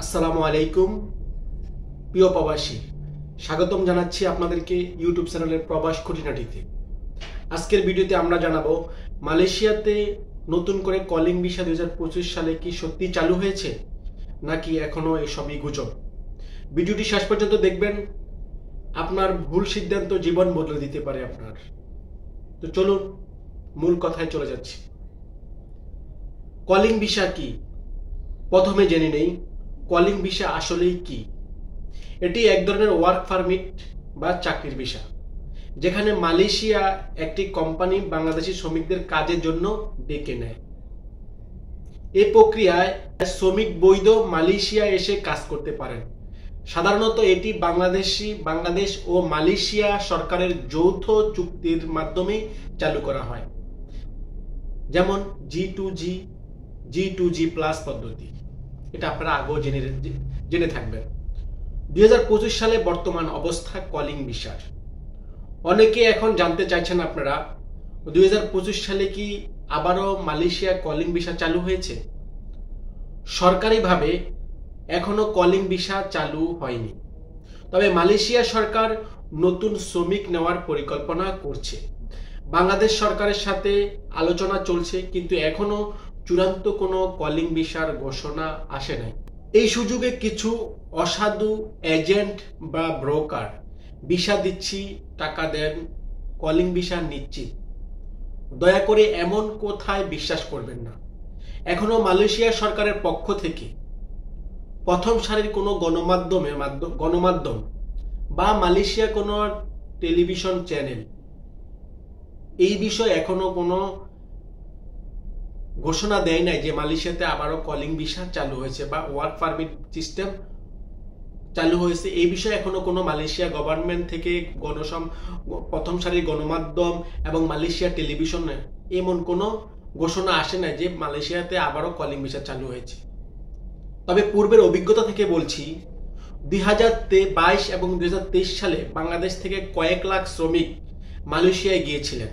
আসসালামু আলাইকুম প্রিয় প্রবাসী, স্বাগতম জানাচ্ছি আপনাদেরকে ইউটিউব চ্যানেলের প্রবাস খুঁটিনাটিতে। আজকের ভিডিওতে আমরা জানাবো মালয়েশিয়াতে নতুন করে কলিং ভিসা 2025 সালে কি সত্যি চালু হয়েছে নাকি এখনো এসবই গুজব। ভিডিওটি শেষ পর্যন্ত দেখবেন, আপনার ভুল সিদ্ধান্ত জীবন বদলে দিতে পারে আপনার। তো চলুন মূল কথায় চলে যাচ্ছি। কলিং ভিসা কি প্রথমে জেনে নেই। কলিং ভিসা আসলেই কি? এটি এক ধরনের ওয়ার্ক পারমিট বা চাকরির ভিসা, যেখানে মালয়েশিয়া একটি কোম্পানি বাংলাদেশি শ্রমিকদের কাজের জন্য ডেকে নেয়। এই প্রক্রিয়ায় শ্রমিক বৈধ মালয়েশিয়া এসে কাজ করতে পারেন। সাধারণত এটি বাংলাদেশ ও মালয়েশিয়া সরকারের যৌথ চুক্তির মাধ্যমে চালু করা হয়, যেমন G2G প্লাস পদ্ধতি। এটা আপনারা আগেও জেনে থাকবেন। 2025 সালে বর্তমান অবস্থা কলিং ভিসার। অনেকে এখন জানতে চাইছেন আপনারা, 2025 সালে কি আবারও মালয়েশিয়া কলিং ভিসা চালু হয়েছে? সরকারিভাবে এখনো কলিং ভিসা চালু হয়নি, তবে মালয়েশিয়া সরকার নতুন শ্রমিক নেওয়ার পরিকল্পনা করছে। বাংলাদেশ সরকারের সাথে আলোচনা চলছে, কিন্তু এখনো চূড়ান্ত কোনো কলিং ভিসার ঘোষণা আসে নাই। এই সুযোগে কিছু অসাধু এজেন্ট বা ব্রোকার ভিসা দিচ্ছি, টাকা দেন, কলিং ভিসা নিচ্ছি। দয়া করে এমন কোথায় বিশ্বাস করবেন না। এখনো মালয়েশিয়া সরকারের পক্ষ থেকে প্রথম সারির কোনো গণমাধ্যম বা মালয়েশিয়া কোনো টেলিভিশন চ্যানেল এই বিষয়ে এখনো কোনো ঘোষণা দেয় নাই যে মালয়েশিয়াতে আবারও কলিং ভিসা চালু হয়েছে বা ওয়ার্ক পারমিট সিস্টেম চালু হয়েছে। এই বিষয়ে এখনো কোনো মালয়েশিয়া গভর্নমেন্ট থেকে প্রথম সারির গণমাধ্যম এবং মালয়েশিয়া টেলিভিশনে এমন কোনো ঘোষণা আসে না যে মালয়েশিয়াতে আবারও কলিং ভিসা চালু হয়েছে। তবে পূর্বের অভিজ্ঞতা থেকে বলছি, 2022 এবং 2023 সালে বাংলাদেশ থেকে কয়েক লাখ শ্রমিক মালয়েশিয়ায় গিয়েছিলেন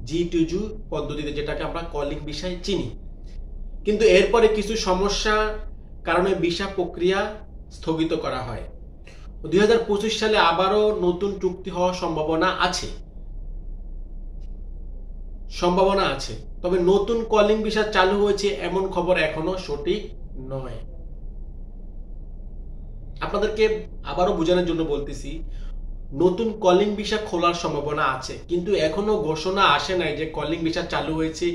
G2G পদ্ধতিতে, যেটাকে আমরা কলিং ভিসায় চিনি। কিন্তু এরপরে কিছু সমস্যার কারণে ভিসা প্রক্রিয়া স্থগিত করা হয়। 2025 সালে আবারও নতুন চুক্তি হওয়ার সম্ভাবনা আছে, তবে নতুন কলিং ভিসা চালু হয়েছে এমন খবর এখনো সঠিক নয়। আপনাদেরকে আবারও বোঝানোর জন্য বলতেছি, নতুন কলিং ভিসা খোলার সম্ভাবনা আছে, কিন্তু এখনো ঘোষণা আসে নাই যে কলিং ভিসা চালু হয়েছে,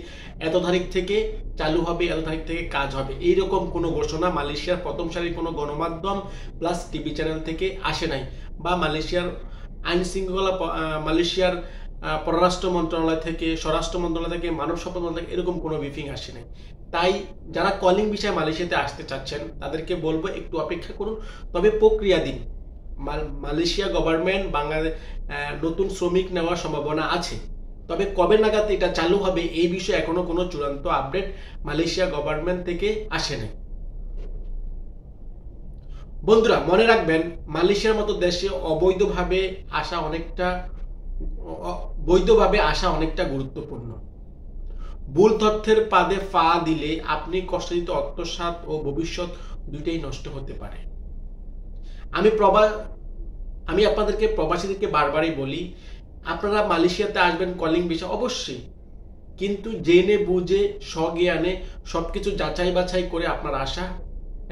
এত তারিখ থেকে চালু হবে, এত তারিখ থেকে কাজ হবে। এইরকম কোনো ঘোষণা মালয়েশিয়ার প্রথম সারির কোনো গণমাধ্যম প্লাস টিভি চ্যানেল থেকে আসে নাই, বা মালয়েশিয়ার আইন শৃঙ্খলা, মালয়েশিয়ার পররাষ্ট্র মন্ত্রণালয় থেকে, স্বরাষ্ট্র মন্ত্রণালয় থেকে, মানব সম্পদ মন্ত্রণালয় থেকে এরকম কোনো ব্রিফিং আসে নাই। তাই যারা কলিং ভিসায় মালয়েশিয়াতে আসতে চাচ্ছেন তাদেরকে বলবো একটু অপেক্ষা করুন, তবে প্রক্রিয়া দিন। মালয়েশিয়া গভর্নমেন্ট বাংলাদেশ নতুন শ্রমিক নেওয়ার সম্ভাবনা আছে, তবে কবে নাগাদ এটা চালু হবে এই বিষয়ে এখনো কোনো চূড়ান্ত আপডেট মালয়েশিয়া গভর্নমেন্ট থেকে আসে নাই। বন্ধুরা, মনে রাখবেন, মালয়েশিয়ার মতো দেশে বৈধভাবে আসা অনেকটা গুরুত্বপূর্ণ। ভুল তথ্যের পাদে পা দিলে আপনি কষ্টার্জিত আত্মসাৎ ও ভবিষ্যৎ দুইটাই নষ্ট হতে পারে। আমি আপনাদেরকে, প্রবাসীদেরকে বারবারই বলি, আপনারা মালয়েশিয়াতে আসবেন কলিং ভিসা অবশ্যই, কিন্তু জেনে বুঝে স্বজ্ঞানে সবকিছু যাচাই বাছাই করে আপনার আসা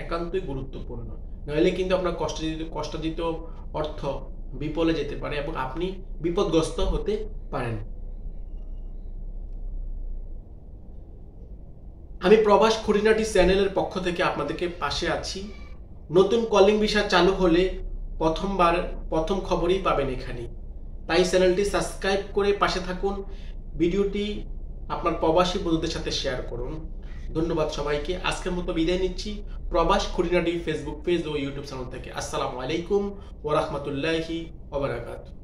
একান্তই গুরুত্বপূর্ণ। নইলে কিন্তু আপনার কষ্টার্জিত অর্থ বিফলে যেতে পারে এবং আপনি বিপদগ্রস্ত হতে পারেন। আমি প্রবাস খুঁটিনাটি চ্যানেলের পক্ষ থেকে আপনাদেরকে পাশে আছি। নতুন কলিং ভিসা চালু হলে প্রথম খবরই পাবেন এখানে। তাই চ্যানেলটি সাবস্ক্রাইব করে পাশে থাকুন। ভিডিওটি আপনার প্রবাসী বন্ধুদের সাথে শেয়ার করুন। ধন্যবাদ সবাইকে। আজকের মতো বিদায় নিচ্ছি প্রবাস খুঁটিনাটি ফেসবুক পেজ ও ইউটিউব চ্যানেল থেকে। আসসালামু আলাইকুম ওয়া রাহমাতুল্লাহি ওয়া বারাকাতুহু।